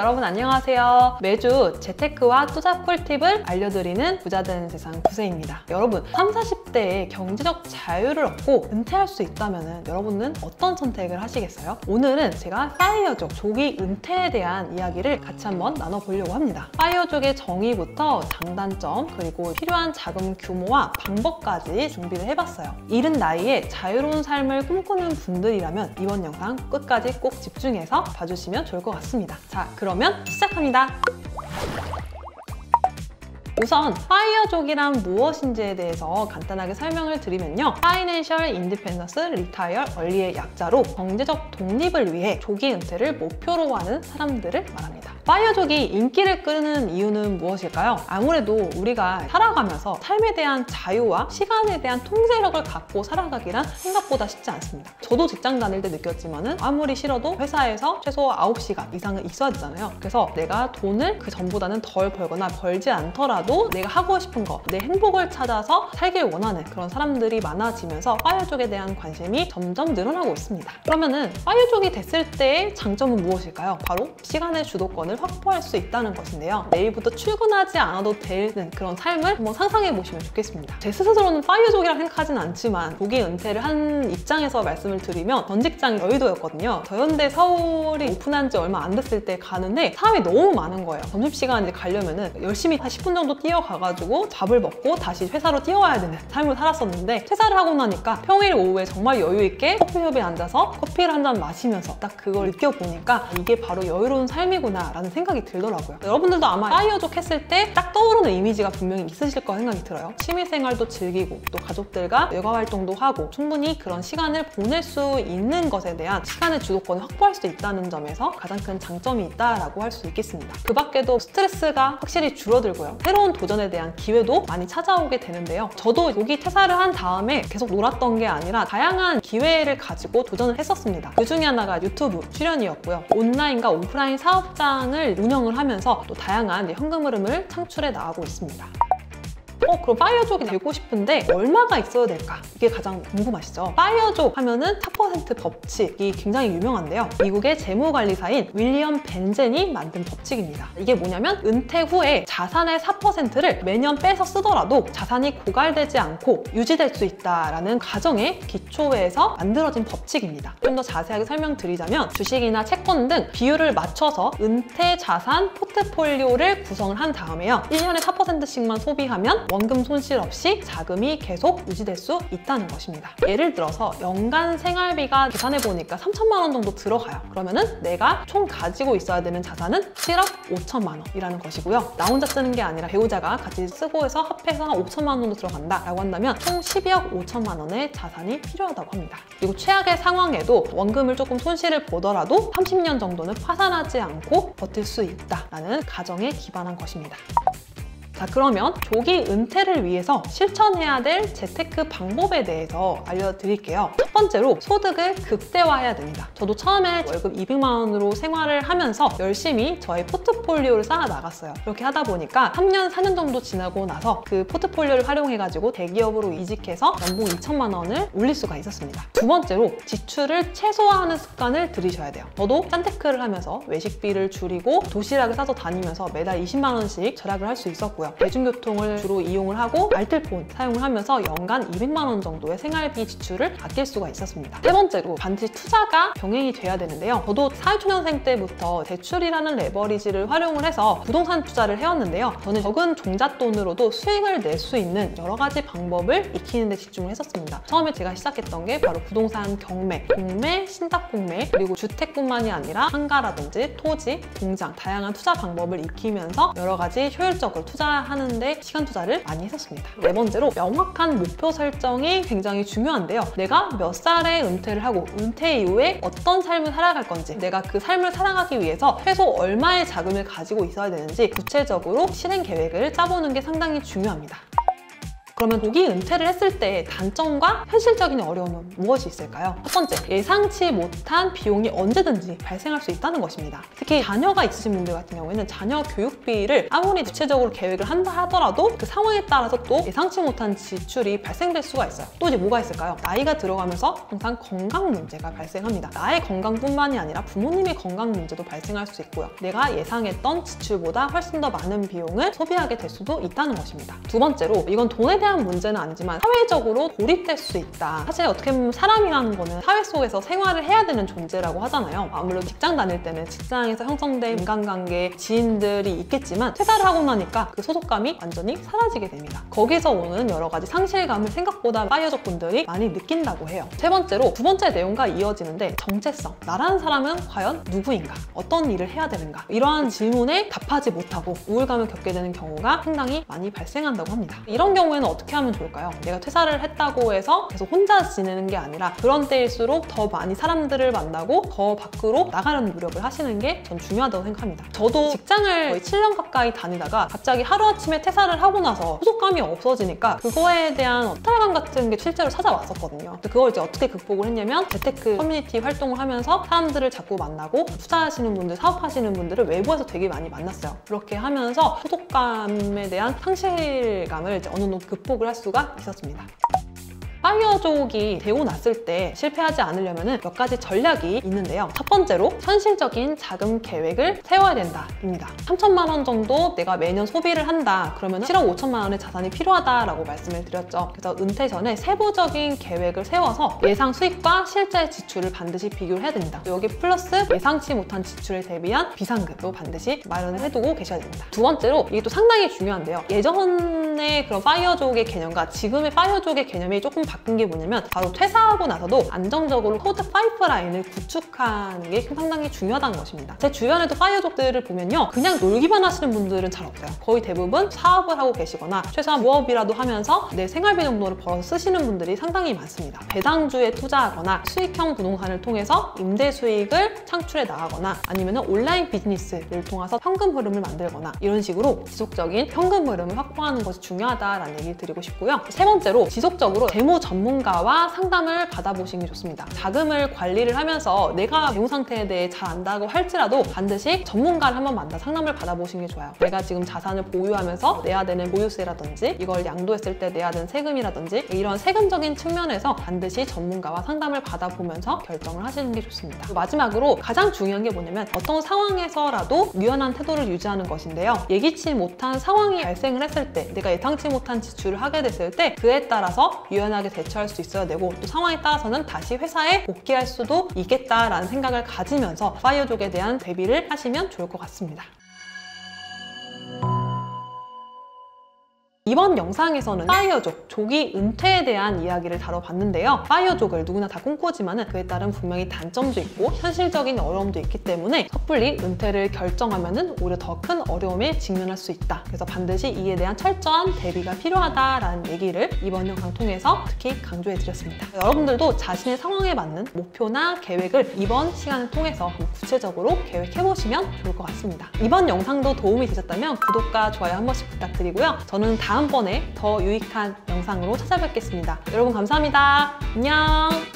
여러분 안녕하세요. 매주 재테크와 투자 꿀팁을 알려드리는 부자 되는 세상 구세입니다. 여러분 30, 40대에 경제적 자유를 얻고 은퇴할 수 있다면 여러분은 어떤 선택을 하시겠어요? 오늘은 제가 파이어족, 조기 은퇴에 대한 이야기를 같이 한번 나눠보려고 합니다. 파이어족의 정의부터 장단점, 그리고 필요한 자금 규모와 방법까지 준비를 해봤어요. 이른 나이에 자유로운 삶을 꿈꾸는 분들이라면 이번 영상 끝까지 꼭 집중해서 봐주시면 좋을 것 같습니다. 자, 그러면 시작합니다. 우선 파이어족이란 무엇인지에 대해서 간단하게 설명을 드리면요. Financial Independence Retire Early의 약자로 경제적 독립을 위해 조기 은퇴를 목표로 하는 사람들을 말합니다. 파이어족이 인기를 끄는 이유는 무엇일까요? 아무래도 우리가 살아가면서 삶에 대한 자유와 시간에 대한 통제력을 갖고 살아가기란 생각보다 쉽지 않습니다. 저도 직장 다닐 때 느꼈지만은 아무리 싫어도 회사에서 최소 9시간 이상은 있어야 되잖아요. 그래서 내가 돈을 그 전보다는 덜 벌거나 벌지 않더라도 내가 하고 싶은 거, 내 행복을 찾아서 살길 원하는 그런 사람들이 많아지면서 파이어족에 대한 관심이 점점 늘어나고 있습니다. 그러면은 파이어족이 됐을 때의 장점은 무엇일까요? 바로 시간의 주도권을 확보할 수 있다는 것인데요. 내일부터 출근하지 않아도 되는 그런 삶을 한번 상상해 보시면 좋겠습니다. 제 스스로는 파이어족이라 생각하진 않지만 조기 은퇴를 한 입장에서 말씀을 드리면 전 직장이 여의도였거든요. 더현대 서울이 오픈한 지 얼마 안 됐을 때 가는데 사람이 너무 많은 거예요. 점심시간에 가려면은 열심히 한 10분 정도 뛰어가가지고 밥을 먹고 다시 회사로 뛰어와야 되는 삶을 살았었는데 퇴사를 하고 나니까 평일 오후에 정말 여유 있게 커피숍에 앉아서 커피를 한 잔 마시면서 딱 그걸 느껴보니까 이게 바로 여유로운 삶이구나 라는 생각이 들더라고요. 여러분들도 아마 파이어족 했을 때 딱 떠오르는 이미지가 분명히 있으실 거라 생각이 들어요. 취미생활도 즐기고 또 가족들과 여가활동도 하고 충분히 그런 시간을 보낼 수 있는 것에 대한 시간의 주도권을 확보할 수 있다는 점에서 가장 큰 장점이 있다라고 할 수 있겠습니다. 그 밖에도 스트레스가 확실히 줄어들고요. 새로운 도전에 대한 기회도 많이 찾아오게 되는데요. 저도 조기 퇴사를 한 다음에 계속 놀았던 게 아니라 다양한 기회를 가지고 도전을 했었습니다. 그 중에 하나가 유튜브 출연이었고요. 온라인과 오프라인 사업장을 운영을 하면서 또 다양한 현금 흐름을 창출해 나가고 있습니다. 그럼 파이어족이 되고 싶은데 얼마가 있어야 될까? 이게 가장 궁금하시죠? 파이어족 하면은 4% 법칙이 굉장히 유명한데요. 미국의 재무관리사인 윌리엄 벤젠이 만든 법칙입니다. 이게 뭐냐면 은퇴 후에 자산의 4%를 매년 빼서 쓰더라도 자산이 고갈되지 않고 유지될 수 있다라는 가정의 기초에서 만들어진 법칙입니다. 좀 더 자세하게 설명드리자면 주식이나 채권 등 비율을 맞춰서 은퇴 자산 포트폴리오를 구성을 한 다음에요. 1년에 4%씩만 소비하면 원금 손실 없이 자금이 계속 유지될 수 있다는 것입니다. 예를 들어서 연간 생활비가 계산해보니까 3천만 원 정도 들어가요. 그러면은 내가 총 가지고 있어야 되는 자산은 7억 5천만 원이라는 것이고요. 나 혼자 쓰는 게 아니라 배우자가 같이 쓰고 해서 합해서 한 5천만 원 정도 들어간다라고 한다면 총 12억 5천만 원의 자산이 필요하다고 합니다. 그리고 최악의 상황에도 원금을 조금 손실을 보더라도 30년 정도는 파산하지 않고 버틸 수 있다라는 가정에 기반한 것입니다. 자, 그러면 조기 은퇴를 위해서 실천해야 될 재테크 방법에 대해서 알려드릴게요. 첫 번째로 소득을 극대화해야 됩니다. 저도 처음에 월급 200만 원으로 생활을 하면서 열심히 저의 포트폴리오를 쌓아 나갔어요. 그렇게 하다 보니까 3년, 4년 정도 지나고 나서 그 포트폴리오를 활용해가지고 대기업으로 이직해서 연봉 2천만 원을 올릴 수가 있었습니다. 두 번째로 지출을 최소화하는 습관을 들이셔야 돼요. 저도 짠테크를 하면서 외식비를 줄이고 도시락을 싸서 다니면서 매달 20만 원씩 절약을 할 수 있었고요. 대중교통을 주로 이용을 하고 알뜰폰 사용을 하면서 연간 200만 원 정도의 생활비 지출을 아낄 수가 있었습니다. 세 번째로 반드시 투자가 병행이 돼야 되는데요. 저도 사회초년생 때부터 대출이라는 레버리지를 활용을 해서 부동산 투자를 해왔는데요. 저는 적은 종잣돈으로도 수익을 낼 수 있는 여러 가지 방법을 익히는 데 집중을 했었습니다. 처음에 제가 시작했던 게 바로 부동산 경매, 공매, 신탁공매, 그리고 주택뿐만이 아니라 상가라든지 토지, 공장, 다양한 투자 방법을 익히면서 여러 가지 효율적으로 투자하는데 시간 투자를 많이 했었습니다. 네 번째로 명확한 목표 설정이 굉장히 중요한데요. 내가 몇 살에 은퇴를 하고 은퇴 이후에 어떤 삶을 살아갈 건지, 내가 그 삶을 살아가기 위해서 최소 얼마의 자금을 가지고 있어야 되는지 구체적으로 실행 계획을 짜보는 게 상당히 중요합니다. 그러면 조기 은퇴를 했을 때 단점과 현실적인 어려움은 무엇이 있을까요? 첫 번째, 예상치 못한 비용이 언제든지 발생할 수 있다는 것입니다. 특히 자녀가 있으신 분들 같은 경우에는 자녀 교육비를 아무리 구체적으로 계획을 한다 하더라도 그 상황에 따라서 또 예상치 못한 지출이 발생될 수가 있어요. 또 이제 뭐가 있을까요? 나이가 들어가면서 항상 건강 문제가 발생합니다. 나의 건강뿐만이 아니라 부모님의 건강 문제도 발생할 수 있고요. 내가 예상했던 지출보다 훨씬 더 많은 비용을 소비하게 될 수도 있다는 것입니다. 두 번째로, 이건 돈에 대한 문제는 아니지만 사회적으로 고립될 수 있다. 사실 어떻게 보면 사람이라는 거는 사회 속에서 생활을 해야 되는 존재라고 하잖아요. 아무래도 직장 다닐 때는 직장에서 형성된 인간관계, 지인들이 있겠지만 퇴사를 하고 나니까 그 소속감이 완전히 사라지게 됩니다. 거기서 오는 여러 가지 상실감을 생각보다 파이어족 분들이 많이 느낀다고 해요. 세 번째로, 두 번째 내용과 이어지는데 정체성. 나라는 사람은 과연 누구인가? 어떤 일을 해야 되는가? 이러한 질문에 답하지 못하고 우울감을 겪게 되는 경우가 상당히 많이 발생한다고 합니다. 이런 경우에는 어떻게 하면 좋을까요? 내가 퇴사를 했다고 해서 계속 혼자 지내는 게 아니라 그런 때일수록 더 많이 사람들을 만나고 더 밖으로 나가는 노력을 하시는 게 전 중요하다고 생각합니다. 저도 직장을 거의 7년 가까이 다니다가 갑자기 하루아침에 퇴사를 하고 나서 소속감이 없어지니까 그거에 대한 허탈감 같은 게 실제로 찾아왔었거든요. 그걸 이제 어떻게 극복을 했냐면 재테크 커뮤니티 활동을 하면서 사람들을 자꾸 만나고 투자하시는 분들, 사업하시는 분들을 외부에서 되게 많이 만났어요. 그렇게 하면서 소속감에 대한 상실감을 이제 어느 정도 극복을 할 수가 있었습니다. 파이어족이 되고 났을 때 실패하지 않으려면 몇 가지 전략이 있는데요. 첫 번째로, 현실적인 자금 계획을 세워야 된다입니다. 3천만 원 정도 내가 매년 소비를 한다. 그러면 7억 5천만 원의 자산이 필요하다라고 말씀을 드렸죠. 그래서 은퇴 전에 세부적인 계획을 세워서 예상 수익과 실제 지출을 반드시 비교를 해야 됩니다. 여기 플러스 예상치 못한 지출에 대비한 비상금도 반드시 마련을 해두고 계셔야 됩니다. 두 번째로, 이게 또 상당히 중요한데요. 예전의 그런 파이어족의 개념과 지금의 파이어족의 개념이 조금 바뀐 게 뭐냐면 바로 퇴사하고 나서도 안정적으로 코드 파이프라인을 구축하는 게 상당히 중요하다는 것입니다. 제 주변에도 파이어족들을 보면요, 그냥 놀기만 하시는 분들은 잘 없어요. 거의 대부분 사업을 하고 계시거나 최소한 부업이라도 하면서 내 생활비 정도를 벌어서 쓰시는 분들이 상당히 많습니다. 배당주에 투자하거나 수익형 부동산을 통해서 임대 수익을 창출해 나가거나 아니면 온라인 비즈니스를 통해서 현금 흐름을 만들거나 이런 식으로 지속적인 현금 흐름을 확보하는 것이 중요하다라는 얘기를 드리고 싶고요. 세 번째로, 지속적으로 재무 전문가와 상담을 받아보시는 게 좋습니다. 자금을 관리를 하면서 내가 재무 상태에 대해 잘 안다고 할지라도 반드시 전문가를 한번 만나 상담을 받아보시는 게 좋아요. 내가 지금 자산을 보유하면서 내야 되는 보유세라든지 이걸 양도했을 때 내야 되는 세금이라든지 이런 세금적인 측면에서 반드시 전문가와 상담을 받아보면서 결정을 하시는 게 좋습니다. 마지막으로, 가장 중요한 게 뭐냐면 어떤 상황에서라도 유연한 태도를 유지하는 것인데요. 예기치 못한 상황이 발생을 했을 때, 내가 예상치 못한 지출을 하게 됐을 때 그에 따라서 유연하게 대처할 수 있어야 되고, 또 상황에 따라서는 다시 회사에 복귀할 수도 있겠다라는 생각을 가지면서 파이어족에 대한 대비를 하시면 좋을 것 같습니다. 이번 영상에서는 파이어족, 조기 은퇴에 대한 이야기를 다뤄봤는데요. 파이어족을 누구나 다 꿈꾸지만 그에 따른 분명히 단점도 있고 현실적인 어려움도 있기 때문에 섣불리 은퇴를 결정하면 오히려 더 큰 어려움에 직면할 수 있다. 그래서 반드시 이에 대한 철저한 대비가 필요하다라는 얘기를 이번 영상 통해서 특히 강조해드렸습니다. 여러분들도 자신의 상황에 맞는 목표나 계획을 이번 시간을 통해서 구체적으로 계획해보시면 좋을 것 같습니다. 이번 영상도 도움이 되셨다면 구독과 좋아요 한 번씩 부탁드리고요. 저는 다음번에 더 유익한 영상으로 찾아뵙겠습니다. 여러분 감사합니다. 안녕!